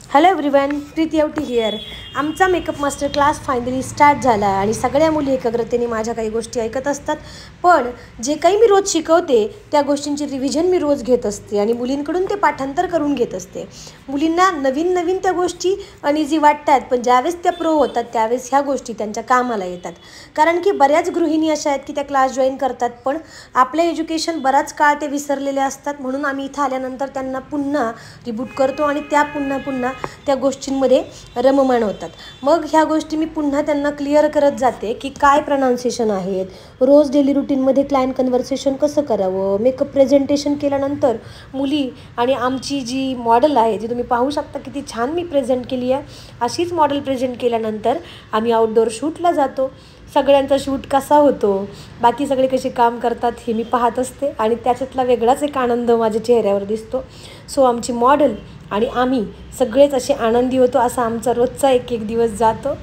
Hello everyone, Preeti Awati here. आमचा makeup master class finally start झाला आहे आणि सगळ्या मुली एकाग्रतेने माझ्या काही गोष्टी ऐकत असतात. पण जे काही मी रोज शिकवते त्या गोष्टींची रिव्हिजन मी रोज घेत असते आणि मुलींकडून ते पाठांतर करून घेत असते. मुलींना नवीन नवीन त्या गोष्टी अनइझी वाटतात, पण ज्यावेळेस त्या प्रो होतात त्यावेळेस ह्या गोष्टी त्यांच्या कामाला येतात. कारण की बऱ्याच गृहिणी अशा आहेत की त्या क्लास जॉईन करतात, पण आपलं एज्युकेशन बराच काळ ते विसरलेले असतात. म्हणून आम्ही इथं आल्यानंतर त्यांना पुन्हा रिबूट करतो आणि त्या पुन्हा त्या गोष्टींमध्ये रममाण होतात. मग ह्या गोष्टी मी पुन्हा त्यांना क्लिअर करत जाते की काय प्रोनाउन्सिएशन आहेत, रोज डेली रुटीनमध्ये क्लायंट कन्व्हर्सेशन कसं करावं, मेकअप प्रेझेंटेशन केल्यानंतर मुली आणि आमची जी मॉडेल आहे जी तुम्ही पाहू शकता किती छान मी प्रेझेंट केली आहे, अशीच मॉडेल प्रेझेंट केल्यानंतर आम्ही आउटडोअर शूटला जातो. सगळ्यांचा शूट कसा होतो, बाकी सगळे कसे काम करतात हे मी पाहत असते आणि त्याच्यातला वेगळाच एक आनंद माझ्या चेहऱ्यावर दिसतो. सो आमची मॉडेल आणि आम्ही सगळेच असे आनंदी होतो. असा आमचा रोजचा एक दिवस जातो.